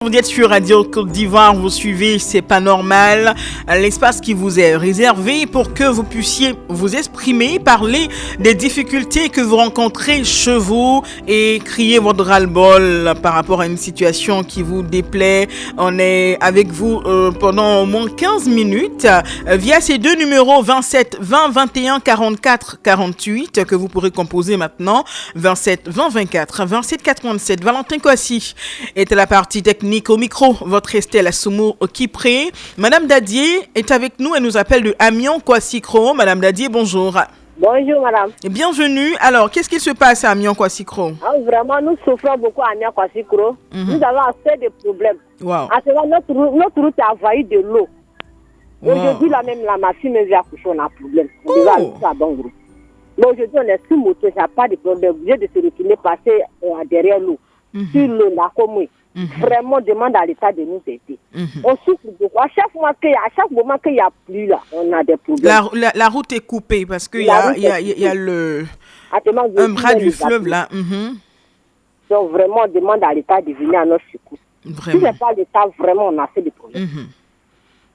Vous êtes sur Radio Côte d'Ivoire, vous suivez C'est pas normal, l'espace qui vous est réservé pour que vous puissiez vous exprimer, parler des difficultés que vous rencontrez chez vous et crier votre ras-le-bol par rapport à une situation qui vous déplaît. On est avec vous pendant au moins 15 minutes via ces deux numéros 27 20 21 44 48 que vous pourrez composer maintenant. 27 20 24 27 87. Valentin Kwasi est à la partie technique. Au micro, votre Estelle Assoumour Kipré. Madame Dadier est avec nous. Elle nous appelle de Amiens Kwasi-Kro. Madame Dadier, bonjour. Bonjour, madame. Bienvenue. Alors, qu'est-ce qui se passe à Amiens Kwasi-Kro? Vraiment, nous souffrons beaucoup à Amiens Kwasi-Kro. Nous avons assez de problèmes. Wow. Actuellement, notre route est envahie de l'eau. Aujourd'hui, là même, ma fille me vient accoucher, on a un problème. On devait aller à Bangou. Mais aujourd'hui, on est sous moto, il n'y a pas de problème. Obligé de se retourner, passer derrière l'eau. Sur l'eau, là, comme oui. Vraiment, on demande à l'État de nous aider. On souffre beaucoup. À chaque moment qu'il n'y a plus, là, on a des problèmes. La route est coupée parce qu'il y a un bras du fleuve là. Donc, vraiment, on demande à l'État de venir à notre secours. Si ce n'est pas l'État, vraiment, on a fait des problèmes.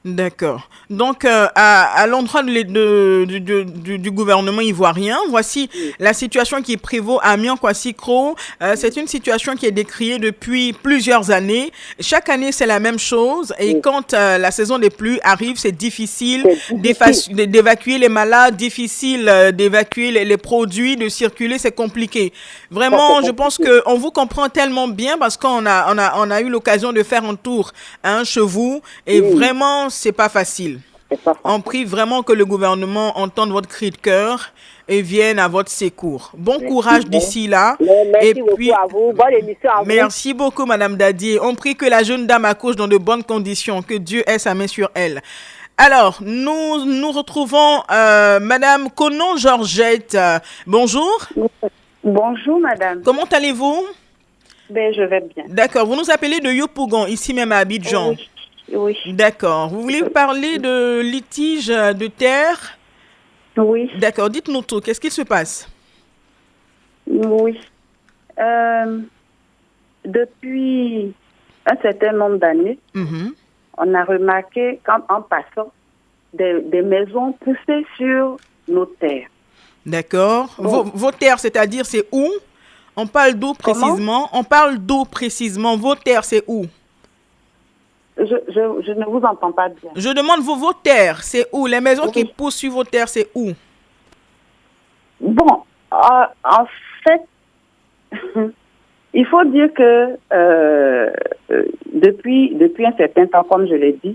D'accord. Donc, à l'endroit du gouvernement ivoirien, voici la situation qui prévaut à Amiens Kwasi-Kro. C'est une situation qui est décriée depuis plusieurs années. Chaque année, c'est la même chose. Et quand la saison des pluies arrive, c'est difficile d'évacuer les malades, difficile d'évacuer les produits, de circuler, c'est compliqué. Vraiment, je pense qu'on vous comprend tellement bien parce qu'on a eu l'occasion de faire un tour chez vous. Et vraiment, c'est pas facile. On prie vraiment que le gouvernement entende votre cri de cœur et vienne à votre secours. Bon courage d'ici là. Merci beaucoup à vous. Bonne émission à vous. Merci beaucoup, Madame Dadier. On prie que la jeune dame accouche dans de bonnes conditions, que Dieu ait sa main sur elle. Alors, nous retrouvons Madame Conon-Georgette. Bonjour. Bonjour, madame. Comment allez-vous? Ben, je vais bien. D'accord. Vous nous appelez de Yopougon, ici même à Abidjan. Oui. D'accord. Vous voulez parler de litige de terre? Oui. D'accord. Dites-nous tout. Qu'est-ce qui se passe? Oui. Depuis un certain nombre d'années, on a remarqué, en passant, des maisons poussées sur nos terres. D'accord. Vos terres, c'est-à-dire, c'est où? On parle d'où précisément? On parle d'où précisément? Vos terres, c'est où? Je ne vous entends pas bien. Je demande vos terres, c'est où? Les maisons qui poussent sur vos terres, c'est où? Bon, en fait, il faut dire que depuis un certain temps, comme je l'ai dit,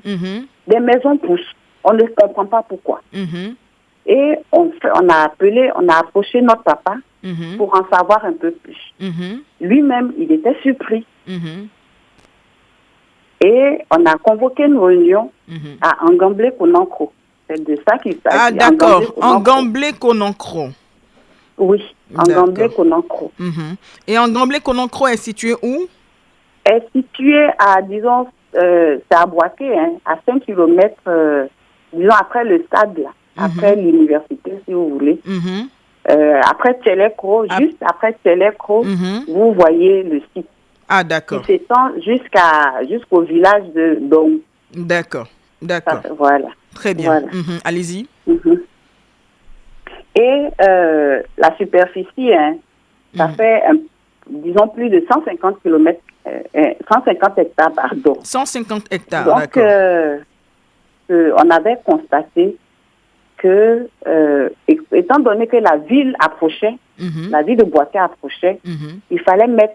des maisons poussent. On ne comprend pas pourquoi. Et on a approché notre papa pour en savoir un peu plus. Lui-même, il était surpris. Et on a convoqué une réunion à Angamblé-Konankro. C'est de ça qu'il s'agit. Ah, d'accord. Angamblé-Konankro. Oui, Angamblé-Konankro. Et Angamblé-Konankro est situé où? Est situé à, disons, c'est à Boaké, à 5 km, disons, après le stade, là, après l'université, si vous voulez. Après Tchelekro, juste après Tchelekro, vous voyez le site. Ah, d'accord. Qui s'étend jusqu'au village de Dong. D'accord. Voilà. Très bien. Voilà. Allez-y. Et la superficie, ça fait, disons, plus de 150 km, 150 hectares, pardon. 150 hectares, donc, d'accord. On avait constaté que, étant donné que la ville approchait, la ville de Boaké approchait, il fallait mettre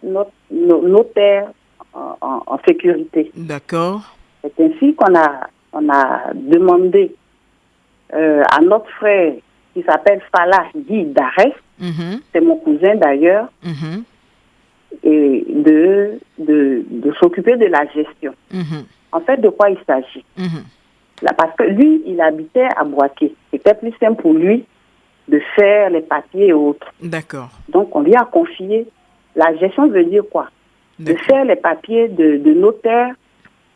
nos terres en sécurité. D'accord. C'est ainsi qu'on a demandé à notre frère qui s'appelle Falah Guy Darès, c'est mon cousin d'ailleurs, et de s'occuper de la gestion. En fait, de quoi il s'agit? Là, parce que lui, il habitait à Boaké. C'était plus simple pour lui de faire les papiers et autres. D'accord. Donc, on lui a confié. La gestion veut dire quoi? De faire les papiers de nos terres,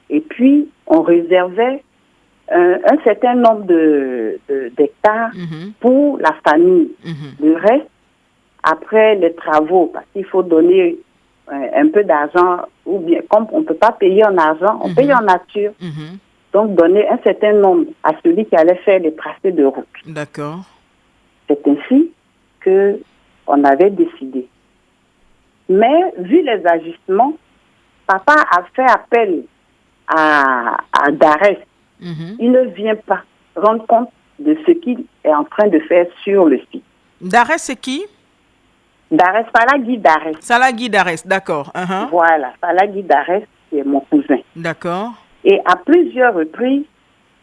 et puis on réservait un certain nombre d'hectares pour la famille. Le reste, après les travaux, parce qu'il faut donner un peu d'argent, ou bien comme on ne peut pas payer en argent, on paye en nature. Donc, donner un certain nombre à celui qui allait faire les tracés de route. D'accord. C'est ainsi qu'on avait décidé. Mais, vu les ajustements, papa a fait appel à Darès. Il ne vient pas rendre compte de ce qu'il est en train de faire sur le site. Darès, c'est qui? Darès, Salagui Darès. Salagui Darès, d'accord. Voilà, Salagui Darès, c'est mon cousin. D'accord. Et à plusieurs reprises,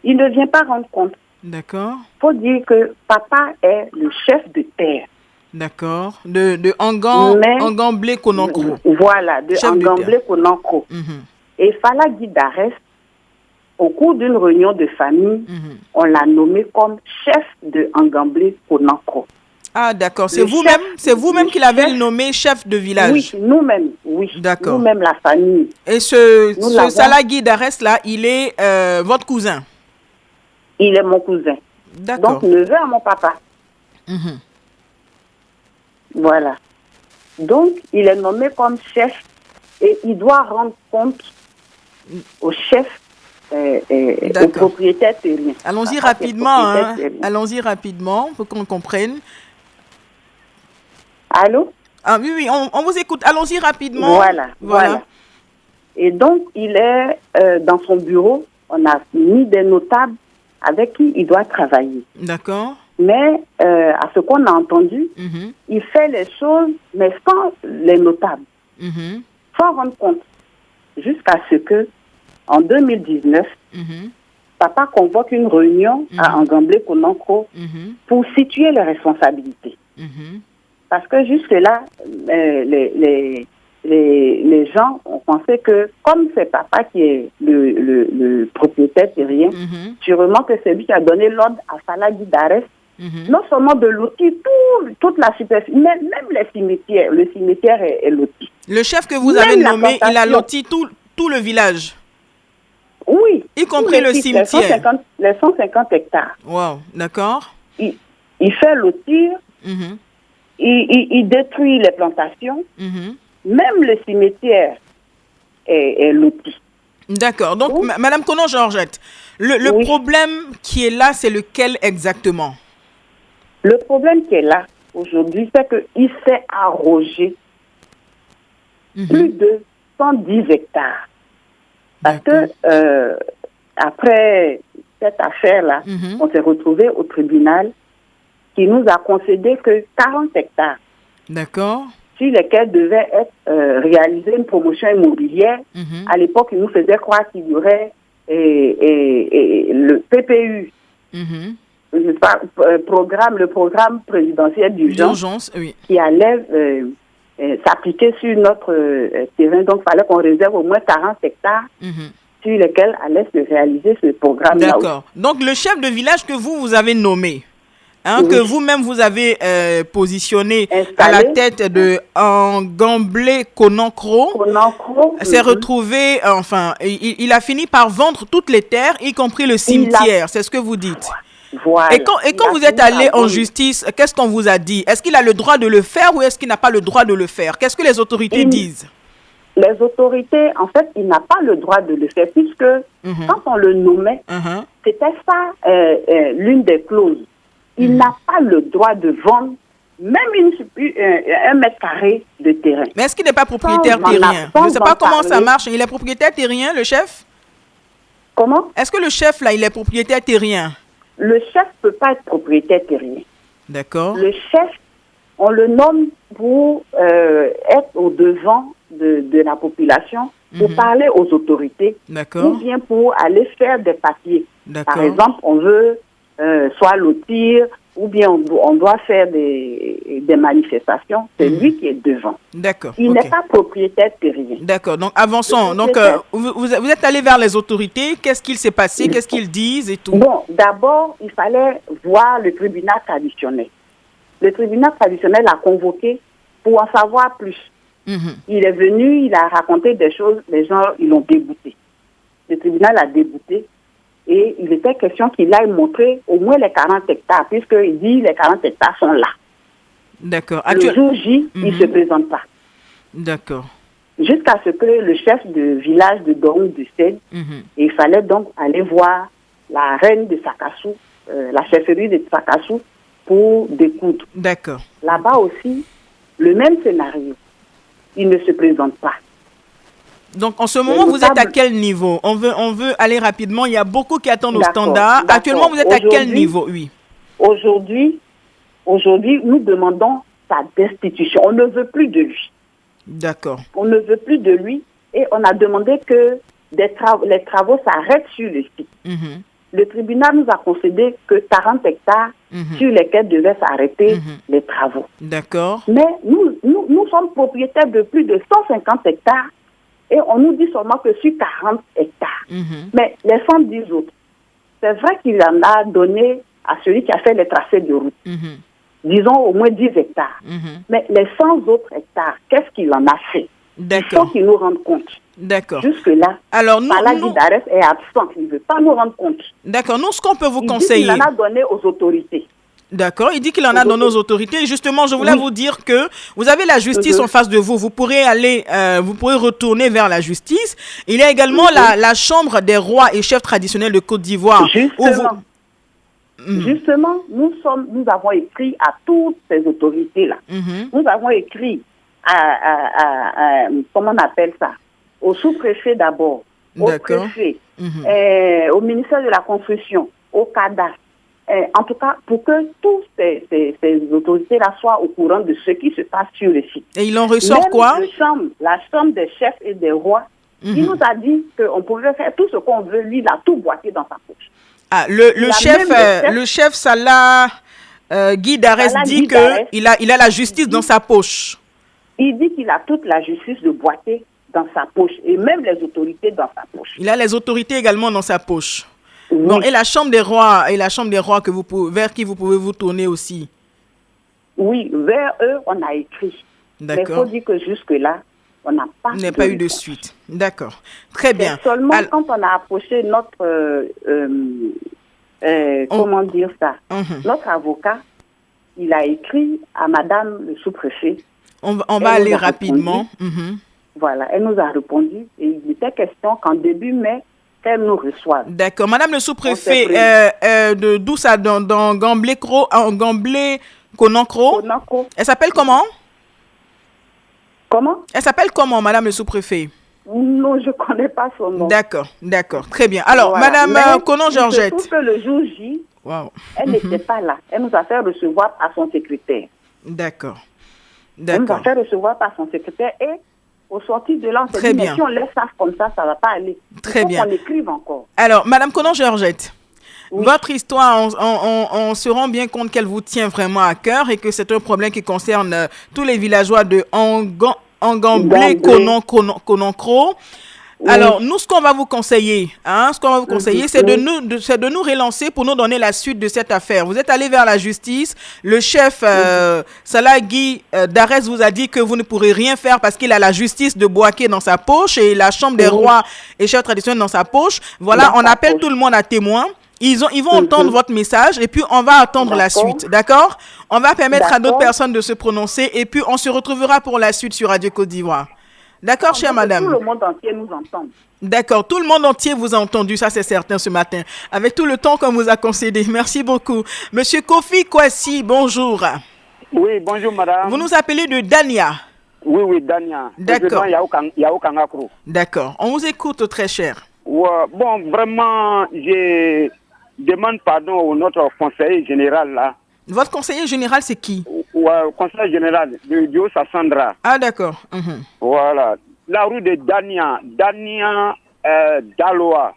il ne vient pas rendre compte. D'accord. Il faut dire que papa est le chef de terre. D'accord. De Angamblé Konankro. Voilà, de Angamblé Konankro. Et Salagui Darès, au cours d'une réunion de famille, on l'a nommé comme chef de Angamblé Konankro. Ah, d'accord. C'est vous-même qui l'avez nommé chef de village? Oui, nous-mêmes, oui. D'accord. Nous-mêmes, la famille. Et ce Salagui Darès là, il est votre cousin? Il est mon cousin. D'accord. Donc, neveu à mon papa. Voilà. Donc, il est nommé comme chef et il doit rendre compte au chef, au propriétaire terrien. Allons-y rapidement, allons-y rapidement pour qu'on comprenne. Allô? Ah oui, on vous écoute. Allons-y rapidement. Voilà. Et donc, il est dans son bureau. On a mis des notables avec qui il doit travailler. D'accord. Mais à ce qu'on a entendu, il fait les choses, mais sans les notables, sans rendre compte. Jusqu'à ce que, en 2019, papa convoque une réunion à Angamblé Konankro pour situer les responsabilités. Parce que jusque-là, les gens ont pensé que, comme c'est papa qui est le propriétaire terrien, sûrement que c'est lui qui a donné l'ordre à Salagui Darès, non seulement de lotir toute la superficie, mais même les cimetières. Le cimetière est loti. Le chef que vous avez nommé, il a loti tout le village? Oui. Y compris le cimetière? Les 150 hectares. Wow, d'accord. Il fait lotir. Il détruit les plantations. Même le cimetière est loti. D'accord. Donc, Madame Konon-Georgette, le problème qui est là, c'est lequel exactement? Le problème qui est là aujourd'hui, c'est qu'il s'est arrogé plus de 110 hectares. Parce que après cette affaire-là, on s'est retrouvé au tribunal qui nous a concédé que 40 hectares. D'accord. Sur lesquels devait être réalisée une promotion immobilière. À l'époque, il nous faisait croire qu'il y aurait le PPU, le programme présidentiel d'urgence, qui allait s'appliquer sur notre terrain. Donc, il fallait qu'on réserve au moins 40 hectares sur lesquels allait se réaliser ce programme-là. D'accord. Donc, le chef de village que vous avez nommé, que vous-même vous avez positionné à la tête de Angamblé Konankro, s'est retrouvé, il a fini par vendre toutes les terres, y compris le cimetière, c'est ce que vous dites. Voilà. Et quand vous êtes allé en justice, qu'est-ce qu'on vous a dit? Est-ce qu'il a le droit de le faire ou est-ce qu'il n'a pas le droit de le faire? Qu'est-ce que les autorités disent? Les autorités, en fait, il n'a pas le droit de le faire puisque quand on le nommait, c'était ça l'une des clauses. Il n'a pas le droit de vendre même un mètre carré de terrain. Mais est-ce qu'il n'est pas propriétaire terrien? Je ne sais pas comment ça marche. Il est propriétaire terrien, le chef? Comment? Est-ce que le chef, là, il est propriétaire terrien? Le chef ne peut pas être propriétaire terrien. D'accord. Le chef, on le nomme pour être au-devant de la population, pour parler aux autorités, ou bien pour aller faire des papiers. Par exemple, on veut soit lotir, ou bien on doit faire des manifestations. C'est lui qui est devant. D'accord. Il n'est pas propriétaire terrien. D'accord. Donc, avançons. Donc, vous êtes allé vers les autorités. Qu'est-ce qu'il s'est passé? Qu'est-ce qu'ils disent et tout? Bon, d'abord, il fallait voir le tribunal traditionnel. Le tribunal traditionnel a convoqué pour en savoir plus. Il est venu, il a raconté des choses, les gens, ils l'ont débouté. Le tribunal a débouté et il était question qu'il aille montrer au moins les 40 hectares, puisqu'il dit les 40 hectares sont là. D'accord. Le jour J, il ne se présente pas. D'accord. jusqu'à ce que le chef de village de Dorou décède. Et il fallait donc aller voir la reine de Sakassou, la chefferie de Sakassou, pour découdre. D'accord. Là-bas aussi, le même scénario. Il ne se présente pas. Donc, en ce moment, vous êtes à quel niveau? On veut aller rapidement. Il y a beaucoup qui attendent au standard. Actuellement, vous êtes à quel niveau? Oui. Aujourd'hui, nous demandons sa destitution. On ne veut plus de lui. D'accord. On ne veut plus de lui et on a demandé que les travaux s'arrêtent sur le site. Le tribunal nous a concédé que 40 hectares sur lesquels devaient s'arrêter les travaux. D'accord. Mais nous sommes propriétaires de plus de 150 hectares et on nous dit seulement que sur 40 hectares. Mais les 110 autres, c'est vrai qu'il en a donné à celui qui a fait les tracés de route. Disons au moins 10 hectares. Mais les 100 autres hectares, qu'est-ce qu'il en a fait? Il faut qu'il nous rende compte. D'accord. Jusque-là, Fala Guidarès est absent. Il ne veut pas nous rendre compte. D'accord. Nous, ce qu'on peut vous conseiller... Il dit qu'il en a donné aux autorités. D'accord. Il dit qu'il en a donné aux autorités. Justement, je voulais vous dire que vous avez la justice en face de vous. Vous pourrez aller, vous pourrez retourner vers la justice. Il y a également la Chambre des rois et chefs traditionnels de Côte d'Ivoire. Justement, nous avons écrit à toutes ces autorités-là. Nous avons écrit à comment on appelle ça, au sous-préfet d'abord, au préfet, au ministère de la Construction, au cadastre. En tout cas, pour que toutes ces autorités-là soient au courant de ce qui se passe sur le site. Et il en ressort quoi? La chambre des chefs et des rois, il nous a dit qu'on pouvait faire tout ce qu'on veut. Lui, il a tout boité dans sa poche. Ah, le chef Salah Guidarès dit qu'il a la justice dans sa poche. Il dit qu'il a toute la justice de boiter dans sa poche et même les autorités dans sa poche. Il a les autorités également dans sa poche. Oui. Bon, et la chambre des rois vers qui vous pouvez vous tourner aussi. Oui, vers eux on a écrit. D'accord. Mais il faut dire que jusque-là, on n'a pas eu de suite. D'accord. Très bien. C'est seulement quand on a approché notre comment dire ça, notre avocat, il a écrit à madame le sous-préfet. On va aller rapidement. Voilà, elle nous a répondu et il était question qu'en début mai, qu'elle nous reçoive. D'accord. Madame le sous-préfet, d'où ça, dans Gamblé-Conakry. Elle s'appelle comment? Comment? Elle s'appelle comment, madame le sous-préfet? Non, je ne connais pas son nom. D'accord. Très bien. Alors, voilà. Madame Conan-Georgette. Je trouve que le jour J, elle n'était pas là. Elle nous a fait recevoir par son secrétaire. D'accord. Elle nous a fait recevoir par son secrétaire et au sortir de là, on s'est dit, mais si on laisse ça comme ça ne va pas aller. Très bien. Il faut qu'on écrive encore. Alors, madame Conan-Georgette, votre histoire, on se rend bien compte qu'elle vous tient vraiment à cœur et que c'est un problème qui concerne tous les villageois de Angamblé, Conakry. Alors, nous, ce qu'on va vous conseiller, c'est de nous relancer pour nous donner la suite de cette affaire. Vous êtes allé vers la justice. Le chef Salah Guidarès vous a dit que vous ne pourrez rien faire parce qu'il a la justice de Boaké dans sa poche et la chambre des rois et chefs traditionnels dans sa poche. Voilà, on appelle tout le monde à témoin. Ils vont entendre votre message et puis on va attendre la suite, d'accord? On va permettre à d'autres personnes de se prononcer et puis on se retrouvera pour la suite sur Radio Côte d'Ivoire. D'accord, chère madame? Tout le monde entier nous entend. D'accord, tout le monde entier vous a entendu, ça c'est certain ce matin, avec tout le temps qu'on vous a concédé. Merci beaucoup. Monsieur Kofi Kwasi, bonjour. Oui, bonjour madame. Vous nous appelez de Dania? Oui, Dania. D'accord. Yao Kangakro. D'accord, on vous écoute très cher. Ouais, bon, vraiment, je demande pardon au notre conseiller général là. Votre conseiller général, c'est qui? Conseiller général de Dio Sassandra. Ah, d'accord. Voilà. La rue de Dania Daloa.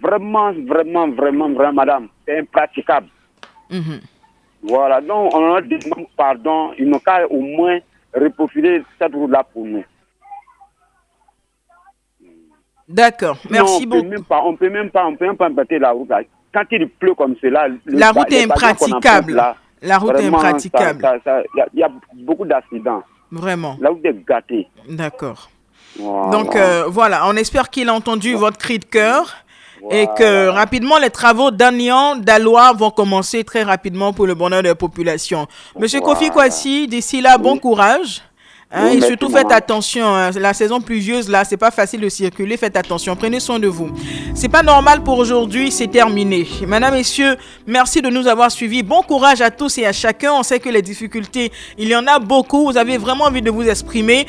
Vraiment, madame, c'est impraticable. Voilà. Donc, on leur demande pardon. Ils n'ont qu'à au moins reprofiler cette route-là pour nous. D'accord. Merci beaucoup. On peut même pas embêter la route là. Quand il pleut comme cela, la route est impraticable. La route est impraticable. Il y a beaucoup d'accidents. Vraiment. La route est gâtée. D'accord. Voilà. Donc voilà, on espère qu'il a entendu votre cri de cœur et que rapidement les travaux d'Anian, d'Alois vont commencer très rapidement pour le bonheur de la population. Monsieur Kofi Kwasi, d'ici là, bon courage. Hein, et surtout, faites attention. Hein, la saison pluvieuse, là, c'est pas facile de circuler. Faites attention. Prenez soin de vous. C'est pas normal pour aujourd'hui. C'est terminé. Mesdames, messieurs, merci de nous avoir suivis. Bon courage à tous et à chacun. On sait que les difficultés, il y en a beaucoup. Vous avez vraiment envie de vous exprimer.